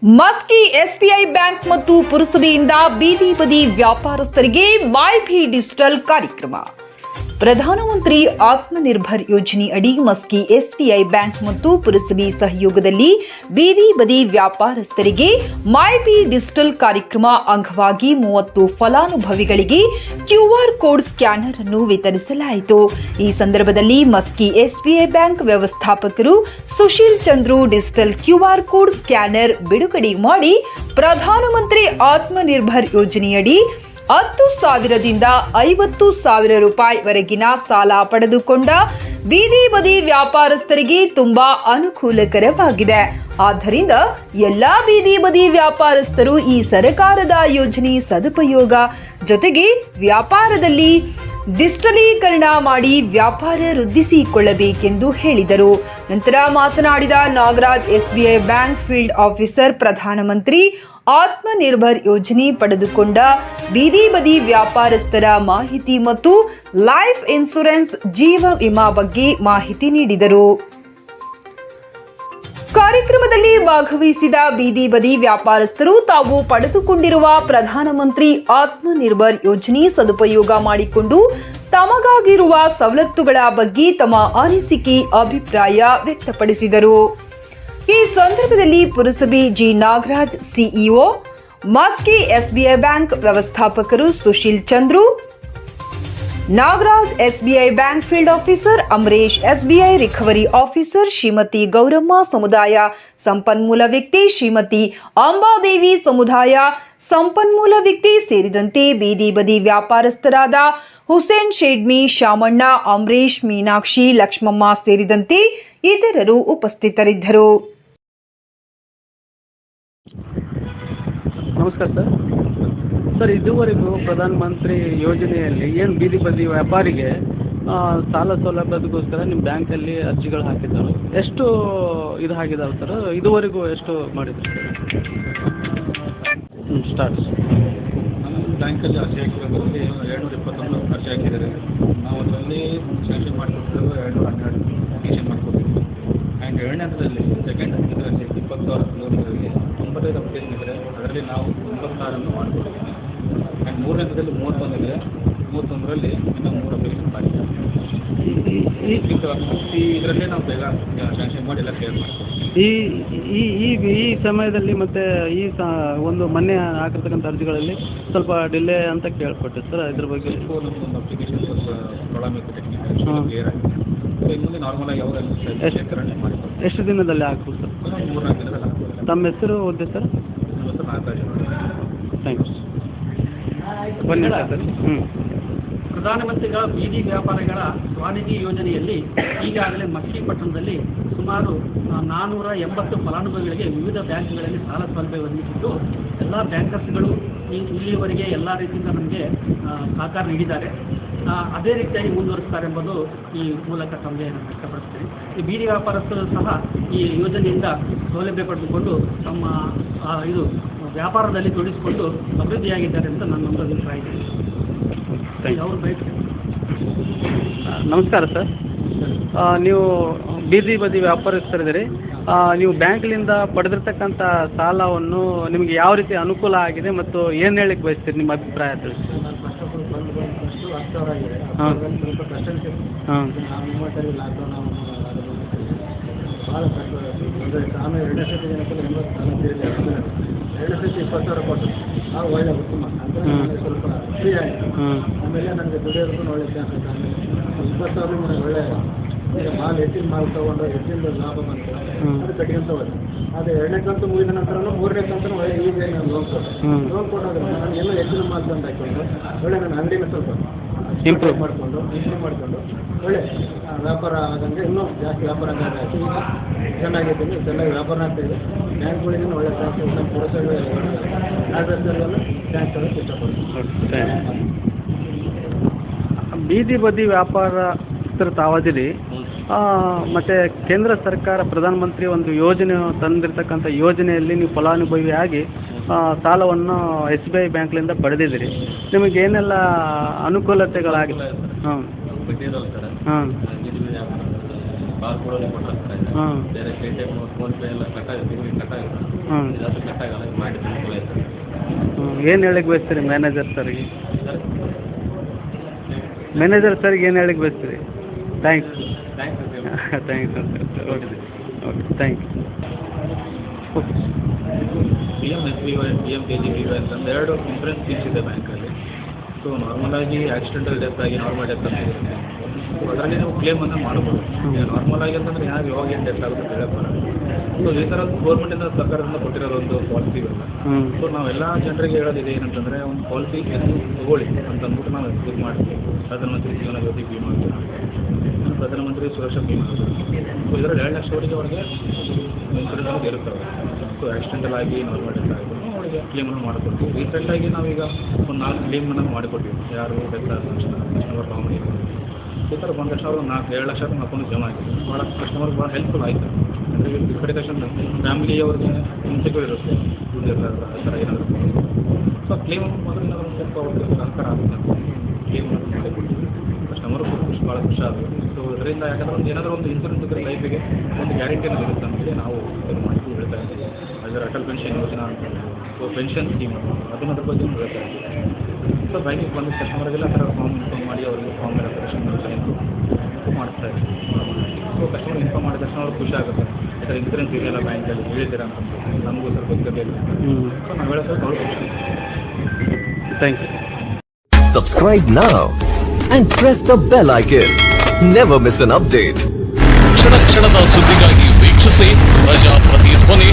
Maski SBI bank ಮತ್ತು ಪುರಸಭೆಯಿಂದ ಬೀದಿ ಬದಿ ವ್ಯಾಪಾರಸ್ಥರಿಗೆ ಮೈ ಭಿ ಡಿಜಿಟಲ್ ಕಾರ್ಯಕ್ರಮ. ಪ್ರಧಾನಮಂತ್ರಿ ಆತ್ಮನಿರ್ಭರ್ ಯೋಜನೆ ಅಡಿ ಮಸ್ಕಿ ಎಸ್ಬಿಐ ಬ್ಯಾಂಕ್ ಮತ್ತು ಪುರಸಭೆ ಸಹಯೋಗದಲ್ಲಿ ಬೀದಿ ಬದಿ ವ್ಯಾಪಾರಸ್ಥರಿಗೆ ಮೈ ಭಿ ಡಿಜಿಟಲ್ ಕಾರ್ಯಕ್ರಮ ಅಂಗವಾಗಿ 30 ಫಲಾನುಭವಿಗಳಿಗೆ ಕ್ಯೂಆರ್ ಕೋಡ್ ಸ್ಕ್ಯಾನರ್ ಅನ್ನು ವಿತರಿಸಲಾಯಿತು. ಈ ಸಂದರ್ಭದಲ್ಲಿ ಮಸ್ಕಿ ಎಸ್ಬಿಐ ಬ್ಯಾಂಕ್ ವ್ಯವಸ್ಥಾಪಕರು Sushil Chandru digital QR code scanner ಬಿಡುಗಡೆ ಮಾಡಿ ಪ್ರಧಾನಮಂತ್ರಿ ಆತ್ಮನಿರ್ಭರ್ ಯೋಜನೆಯಡಿ 10,000ದಿಂದ 50,000 ರೂಪಾಯಿವರೆಗಿನ ಸಾಲ ಪಡೆದುಕೊಂಡ ಬೀದಿ ಬದಿ ವ್ಯಾಪಾರಸ್ಥರಿಗೆ ತುಂಬಾ ಅನುಕೂಲಕರವಾಗಿದೆ. ಆದ್ದರಿಂದ ಎಲ್ಲಾ ಬೀದಿ ಬದಿ ವ್ಯಾಪಾರಸ್ಥರು ಈ ಸರ್ಕಾರದ ಯೋಜನೆ ಸದುಪಯೋಗ ಜೊತೆಗೆ ವ್ಯಾಪಾರದಲ್ಲಿ ಡಿಜಿಟಲೀಕರಣ ಮಾಡಿ ವ್ಯಾಪಾರ ವೃದ್ಧಿಸಿಕೊಳ್ಳಬೇಕೆಂದು ಹೇಳಿದರು. ನಂತರ ಮಾತನಾಡಿದ Nagaraj, SBI bank field officer, ಪ್ರಧಾನಮಂತ್ರಿ ಆತ್ಮನಿರ್ಭರ್ ಯೋಜನೆ ಪಡೆದುಕೊಂಡ ಬೀದಿ ಬದಿ ವ್ಯಾಪಾರಸ್ಥರ ಮಾಹಿತಿ ಮತ್ತು ಲೈಫ್ ಇನ್ಶೂರೆನ್ಸ್ ಜೀವ ವಿಮಾ ಬಗ್ಗೆ ಮಾಹಿತಿ ನೀಡಿದರು. ಕಾರ್ಯಕ್ರಮದಲ್ಲಿ ಭಾಗವಹಿಸಿದ ಬೀದಿ ಬದಿ ವ್ಯಾಪಾರಸ್ಥರು ತಾವು ಪಡೆದುಕೊಂಡಿರುವ ಪ್ರಧಾನಮಂತ್ರಿ ಆತ್ಮನಿರ್ಭರ್ ಯೋಜನೆ ಸದುಪಯೋಗ ಮಾಡಿಕೊಂಡು ತಮಗಾಗಿರುವ ಸವಲತ್ತುಗಳ ಬಗ್ಗೆ ತಮ್ಮ ಅನಿಸಿಕೆ ಅಭಿಪ್ರಾಯ ವ್ಯಕ್ತಪಡಿಸಿದರು. ಈ ಸಂದರ್ಭದಲ್ಲಿ ಪುರಸಭೆ G Nagaraj, CEO, Maski SBI bank ವ್ಯವಸ್ಥಾಪಕರು Sushil Chandru, Nagaraj SBI bank field officer, Amaresh SBI recovery officer, Shrimati Gauramma ಸಮುದಾಯ ಸಂಪನ್ಮೂಲ ವ್ಯಕ್ತಿ, ಶ್ರೀಮತಿ ಅಂಬಾದೇವಿ ಸಮುದಾಯ ಸಂಪನ್ಮೂಲ ವ್ಯಕ್ತಿ ಸೇರಿದಂತೆ ಬೀದಿ ಬದಿ ವ್ಯಾಪಾರಸ್ಥರಾದ ಹುಸೇನ್ ಶೇಡ್ಮಿ, ಶಾಮಣ್ಣ, ಅಮರೇಶ್, ಮೀನಾಕ್ಷಿ, ಲಕ್ಷ್ಮಮ್ಮ ಸೇರಿದಂತೆ ಇತರರು ಉಪಸ್ಥಿತರಿದ್ದರು. ನಮಸ್ಕಾರ ಸರ್. ಇದುವರೆಗೂ ಪ್ರಧಾನಮಂತ್ರಿ ಯೋಜನೆಯಲ್ಲಿ ಏನು ಬೀದಿ ಬದಿ ವ್ಯಾಪಾರಿಗೆ ಸಾಲ ಸೌಲಭ್ಯದಗೋಸ್ಕರ ನಿಮ್ಮ ಬ್ಯಾಂಕಲ್ಲಿ ಅರ್ಜಿಗಳು ಹಾಕಿದ್ದಾರೆ. ಎಷ್ಟು ಇದು ಆಗಿದಾವೆ ಸರ್? ಇದುವರೆಗೂ ಎಷ್ಟು ಮಾಡಿದ್ರು ಸರ್? ಸ್ಟಾರ್ಟ್ ನಮ್ಮ ಬ್ಯಾಂಕಲ್ಲಿ ಅರ್ಜಿ ಹಾಕಿರೋದ್ರಲ್ಲಿ 721 ಅರ್ಜಿ ಹಾಕಿದ್ದಾರೆ. ನಾವು ಅದರಲ್ಲಿ ಸ್ಯಾಂಕ್ಷನ್ ಮಾಡಿಕೊಟ್ಟಿರೋದು 212 ಅಪ್ಲಿಕೇಶನ್ ಮಾಡಿಕೊಟ್ಟಿದ್ದೀವಿ. ಆ್ಯಂಡ್ ಎರಡನೇ ಹಂತದಲ್ಲಿ ಸೆಕೆಂಡ್ ಇದರಲ್ಲಿ 20,000 ಕಿಲೋಮೀಟರ್ಗೆ 95 ಅಪ್ಲಿಕೇಶನ್ ಇದ್ದರೆ ಅದರಲ್ಲಿ ನಾವು 96 ಮಾಡಿಕೊಟ್ಟಿದ್ದೀವಿ. ಆ್ಯಂಡ್ ಮೂರನೇ ಹಂತದಲ್ಲಿ 31 ಇದೆ. 31ರಲ್ಲಿ ಇನ್ನೂ 3 ಅಪ್ಲಿಕೇಶನ್ ಮಾಡಿದ್ದೀವಿ. ಇದರಲ್ಲೇ ನಾವು ಬೇಗ ಸ್ಯಾಂಕ್ಷನ್ ಮಾಡಿ ಎಲ್ಲ ಕ್ಲಿಯರ್ ಮಾಡ್ತೀವಿ. ಈ ಸಮಯದಲ್ಲಿ ಮತ್ತು ಒಂದು ಮೊನ್ನೆ ಹಾಕಿರ್ತಕ್ಕಂಥ ಅರ್ಜಿಗಳಲ್ಲಿ ಸ್ವಲ್ಪ ಡಿಲೇ ಅಂತ ಕೇಳ್ಪಟ್ಟೆ ಸರ್. ಇದ್ರ ಬಗ್ಗೆ ಒಂದು ಅಪ್ಲಿಕೇಶನ್ ಸ್ವಲ್ಪ ಪ್ರಾಬ್ಲಮ್ ಇತ್ತು, ಟೆಕ್ನಿಕಲ್ ಕ್ಲಿಯರ್ ಆಗಿದೆ. ಸೊ ಇನ್ನು ನಾರ್ಮಲಾಗಿ ಅವರೆಲ್ಲ ಶೇಖರಣೆ ಮಾಡಿಕೊಡ್ತೀವಿ. ಎಷ್ಟು ದಿನದಲ್ಲಿ ಆಗ್ಬೋದು ಸರ್? 3-4 ದಿನದಲ್ಲಿ ಆಗ್ಬೋದು. ತಮ್ಮ ಹೆಸರು ಓದಿ ಸರ್? ನಮ್ಮ ಹೆಸರು ನಾಗರಾಜ್. ಥ್ಯಾಂಕ್ ಯು ಬನ್ನಿ ಸರ್. ಪ್ರಧಾನಮಂತ್ರಿಗಳ ಬೀದಿ ವ್ಯಾಪಾರಿಗಳ ಸ್ವಾನಿಧಿ ಯೋಜನೆಯಲ್ಲಿ ಈಗಾಗಲೇ ಮಸ್ಕಿ ಪಟ್ಟಣದಲ್ಲಿ ಸುಮಾರು 480 ಫಲಾನುಭವಿಗಳಿಗೆ ವಿವಿಧ ಬ್ಯಾಂಕ್ಗಳಲ್ಲಿ ಸಾಲ ಸೌಲಭ್ಯ ಒದಗಿಸಿದ್ದು ಎಲ್ಲ ಬ್ಯಾಂಕರ್ಸ್ಗಳು ಇಲ್ಲಿಯವರೆಗೆ ಎಲ್ಲ ರೀತಿಯಿಂದ ನಮಗೆ ಸಹಕಾರ ನೀಡಿದ್ದಾರೆ. ಅದೇ ರೀತಿಯಾಗಿ ಮುಂದುವರಿಸ್ತಾರೆ ಎಂಬುದು ಈ ಮೂಲಕ ತಮಗೆ ನಾನು ವ್ಯಕ್ತಪಡಿಸ್ತೀನಿ. ಈ ಬೀದಿ ವ್ಯಾಪಾರಸ್ಥರು ಸಹ ಈ ಯೋಜನೆಯಿಂದ ಸೌಲಭ್ಯ ಪಡೆದುಕೊಂಡು ತಮ್ಮ ವ್ಯಾಪಾರದಲ್ಲಿ ತೊಡಗಿಸಿಕೊಂಡು ಅಭಿವೃದ್ಧಿಯಾಗಿದ್ದಾರೆ ಅಂತ ನನ್ನೊಂದು ಅಭಿಪ್ರಾಯ ಇದೆ. ನಮಸ್ಕಾರ ಸರ್. ನೀವು ಬೀದಿ ಬದಿ ವ್ಯಾಪಾರಸ್ಥರಿದ್ದೀರಿ. ನೀವು ಬ್ಯಾಂಕ್ಲಿಂದ ಪಡೆದಿರ್ತಕ್ಕಂಥ ಸಾಲವನ್ನು ನಿಮಗೆ ಯಾವ ರೀತಿ ಅನುಕೂಲ ಆಗಿದೆ ಮತ್ತು ಏನು ಹೇಳಕ್ಕೆ ಬಯಸ್ತೀರಿ, ನಿಮ್ಮ ಅಭಿಪ್ರಾಯ ತಿಳಿಸಿ. ಹಾಂ ಹಾಂ ಭಾಳ ಕಷ್ಟ. ಆಮೇಲೆ 2 ಸತಿ ಏನಂತಂದ್ರೆ 2 ಸತಿ 20,000 ಕೊಟ್ಟು ನಾವು ಒಳ್ಳೆ ಉತ್ತಮ ಅಂತ ಸ್ವಲ್ಪ ಫ್ರೀ ಆಯಿತು. ಆಮೇಲೆ ನನಗೆ ದುಡಿಯೋದಕ್ಕೂ ಒಳ್ಳೆ ಚಾನ್ಸ್ ಆಯಿತು. ಆಮೇಲೆ 20,000 ನನಗೆ ಒಳ್ಳೆ ಮಾಲ್ ಹೆಚ್ಚಿನ ಮಾಲ್ ತೊಗೊಂಡು ಹೆಚ್ಚಿನ ಲಾಭ ಬಂತು. ಅದು ಕಟ್ಕೊಂತ ಹೋದೆ. ಅದು 2ನೇ ಕಂತು ಮುಗಿದ ನಂತರನೂ 3ನೇ ಕಂತು ಒಳ್ಳೆ ಈಗ ನಾನು ಲೋನ್ ಕೊಡೋದ್ರೆ ನನಗೆಲ್ಲ ಹೆಚ್ಚಿನ ಮಾಲ್ ತಂದು ಹಾಕಿಕೊಂಡು ಒಳ್ಳೆ ನನ್ನ ಅಂಗಡಿನ ಸ್ವಲ್ಪ ಇಂಪ್ರೂವ್ ಮಾಡಿಕೊಂಡು ಒಳ್ಳೆ ವ್ಯಾಪಾರ ಆದಂಗೆ ಇನ್ನೂ ಜಾಸ್ತಿ ವ್ಯಾಪಾರ ಆಗಿ ಈಗ ಚೆನ್ನಾಗಿದ್ದೀನಿ. ಚೆನ್ನಾಗಿ ವ್ಯಾಪಾರ ಆಗ್ತಾಯಿದೆ. ಬ್ಯಾಂಕ್ಗಳಿಗೂ ಒಳ್ಳೆ ಟ್ಯಾಕ್ಸ್ ನಮ್ಮ ಪುರಸಭೆ ನಾಗರಿಕರಿಗೆಲ್ಲ ಟ್ಯಾಕ್ಸ್ ಕೊಡೋಕ್ಕೆ ಇಷ್ಟಪಡ್ತೀನಿ. ಬೀದಿ ಬದಿ ವ್ಯಾಪಾರಸ್ಥರು ತಾವದಿರಿ. ಮತ್ತು ಕೇಂದ್ರ ಸರ್ಕಾರ ಪ್ರಧಾನಮಂತ್ರಿ ಒಂದು ಯೋಜನೆ ತಂದಿರತಕ್ಕಂಥ ಯೋಜನೆಯಲ್ಲಿ ನೀವು ಫಲಾನುಭವಿಯಾಗಿ ಸಾಲವನ್ನು SBI ಬ್ಯಾಂಕ್ಲಿಂದ ಪಡೆದಿದ್ದೀರಿ. ನಿಮಗೇನೆಲ್ಲ ಅನುಕೂಲತೆಗಳಾಗಿದೆ? ಹಾಂ ಬಡ್ಡಿ ಇರೋಲ್ಲ ಸರ್. ಹಾಂ ಕಾರ್ ಕೊಡೋದು ಕೊಟ್ಟಿರ್ತಾರೆ ಹಾಂ ಬೇರೆ ಪೇಟಿಎಮ್ ಫೋನ್ಪೇ ಎಲ್ಲ ಕಟ್ಟಾಗುತ್ತೆ ಹಾಂ ಜಾಸ್ತಿ ಕಟ್ಟಾಗಲ್ಲ ಮಾಡಿ ಅನುಕೂಲ ಆಯ್ತು ಏನು ಹೇಳಿಕ್ಕೆ ಬಯಸ್ತೀರಿ ಮ್ಯಾನೇಜರ್ ಸರ್ಗೆ ಸರ್ ಮ್ಯಾನೇಜರ್ ಸರ್ಗೆ ಏನು ಹೇಳಿಕ್ಕೆ ಬಯಸ್ತೀರಿ thanks thanks thanks sir okay okay thank you PM-SBY PM-KGBY ಅಂತಂದು 2 ಇನ್ಶೂರೆನ್ಸ್ ಸ್ಕೀಮ್ಸ್ ಇದೆ ಬ್ಯಾಂಕಲ್ಲಿ. ಸೊ ನಾರ್ಮಲಾಗಿ ಆಕ್ಸಿಡೆಂಟಲ್ ಡೆತ್ ಆಗಿ ನಾರ್ಮಲ್ ಡೆತ್ ಅಂತ ಇರುತ್ತೆ. ಸೊ ಅದರಲ್ಲಿ ನಾವು ಕ್ಲೇಮನ್ನು ಮಾಡ್ಬೋದು. ನಾರ್ಮಲ್ ಆಗಿ ಅಂತಂದರೆ ಯಾವಾಗ ಏನು ಡೆತ್ ಆಗುತ್ತೆ ಅಂತ ಹೇಳಕ್ಕೆ ಬರಲ್ಲ. ಸೊ ಈ ಥರ ಗೌರ್ಮೆಂಟಿಂದ ಸರ್ಕಾರದಿಂದ ಕೊಟ್ಟಿರೋದು ಒಂದು ಪಾಲಿಸಿ ಇವೆಲ್ಲ. ಸೊ ನಾವೆಲ್ಲ ಜನರಿಗೆ ಹೇಳೋದಿದೆ ಏನಂತಂದರೆ ಒಂದು ಪಾಲಿಸಿ ತಗೊಳ್ಳಿ ಅಂತಂದ್ಬಿಟ್ಟು ನಾವು ಇದು ಮಾಡ್ತೀವಿ. ಪ್ರಧಾನಮಂತ್ರಿ ಜೀವನ ಜ್ಯೋತಿ ಬಿಮಾ ಯೋಜನೆ, ಪ್ರಧಾನಮಂತ್ರಿ ಸುರಕ್ಷಾ ಬಿಮಾ ಯೋಜನೆ. ಸೊ ಇದರಲ್ಲಿ 2 ಲಕ್ಷವರೆಗೆ ಅವರಿಗೆ ಇನ್ಶೂರೆನ್ಸ್ ಇರುತ್ತವೆ. ಸೊ ಆಕ್ಸಿಡೆಂಟಲ್ ಆಗಿ ನಾರ್ಮಲ್ ಡೆತ್ ಆಗಿ ಅವರಿಗೆ ಕ್ಲೇಮನ್ನು ಮಾಡಿಕೊಡ್ತೀವಿ. ರೀಸೆಂಟಾಗಿ ನಾವೀಗ ಒಂದು 4 ಕ್ಲೇಮನ್ನು ಮಾಡಿಕೊಡ್ತೀವಿ. ಯಾರು ಡೆತ್ ಆದ ತಕ್ಷಣ ಕಸ್ಟಮರ್ ಕಾಮನ್ ಈ ಥರ ಬಂದ ತಕ್ಷಣ ಅವರು 2 ಲಕ್ಷ ನಮ್ಮ ಅಕೌಂಟ್ ಜಮಾ ಆಗಿದೆ. ಭಾಳ ಕಸ್ಟಮರ್ಗೆ ಭಾಳ ಹೆಲ್ಪ್ಫುಲ್ ಆಯಿತು. ಅಂದರೆ ಈ ಕಡೆ ತಕ್ಷಣ ಫ್ಯಾಮಿಲಿಯವ್ರಿಗೆ ಇನ್ಸೆಕ್ಯೂರ್ ಇರುತ್ತೆ, ದುಡ್ಡಿರಲ್ಲ ಆ ಥರ ಏನಾದರೂ. ಸೊ ಕ್ಲೇಮ್ ಮೊದಲಿನ ಒಂದು ಸ್ವಲ್ಪ ಅವ್ರಿಗೆ ಸಹಕಾರ ಆಗುತ್ತೆ ಅಂತ ಕ್ಲೇಮನ್ನು ಮಾಡಿಕೊಡ್ತೀವಿ. ಕಸ್ಟಮರು ಭಾಳ ಖುಷಿ ಆಗುತ್ತೆ. ಸೊ ಅದರಿಂದ ಯಾಕಂದರೆ ಒಂದು ಏನಾದರೂ ಒಂದು ಇನ್ಶೂರೆನ್ಸ್ ಇದ್ದರೆ ಲೈಫಿಗೆ ಒಂದು ಗ್ಯಾರಂಟಿನೂ ಇರುತ್ತೆ ಅಂತೇಳಿ ನಾವು ಇದು ಮಾಡಿ ಹೇಳ್ತಾ ಇದ್ದೀವಿ. ಅದರ ಅಟಲ್ ಪೆನ್ಷನ್ ಯೋಜನಾ ಅಂತ, ಸೊ ಪೆನ್ಷನ್ ಸ್ಕೀಮ್ ಅದನ್ನು ಅದ್ರ ಬಗ್ಗೆ ಹೇಳ್ತಾ ಇದ್ದೀವಿ. ಸೊ ಬ್ಯಾಂಕಿಗೆ ಬಂದ ಕಸ್ಟಮರ್ಗೆಲ್ಲ ಆ ಥರ ಫಾರ್ಮ್ ಇನ್ಫಾರ್ಮ್ ಮಾಡಿ ಅವರಿಗೆ ಫಾರ್ಮ್ ಎಲ್ಲ ಕರೆಕ್ಷನ್ ಮಾಡ್ತಾ ಇದ್ದೀವಿ. ಸೊ ಕಸ್ಟಮರ್ ಇನ್ಫಾರ್ಮ್ ಮಾಡಿದ ತಕ್ಷಣ ಅವ್ರಿಗೆ ಖುಷಿ ಆಗುತ್ತೆ. ಈ ಥರ ಇನ್ಸೂರೆನ್ಸ್ ಇದೆಯಲ್ಲ ಬ್ಯಾಂಕಲ್ಲಿ ಹೇಳಿದ್ದೀರಾ ಅಂತ ನಮಗೂ ಸ್ವಲ್ಪ ಗೊತ್ತಿದೆ. ಸೊ ನಾವು ಹೇಳೋದು ಅವ್ರಿಗೆ ಖುಷಿ. Thank you. Subscribe now and press the bell icon. Never miss an update. ಕ್ಷಣದ ಸುದ್ದಿಗಾಗಿ ವೀಕ್ಷಿಸಿ ಪ್ರಜಾಪ್ರತಿಧ್ವನಿ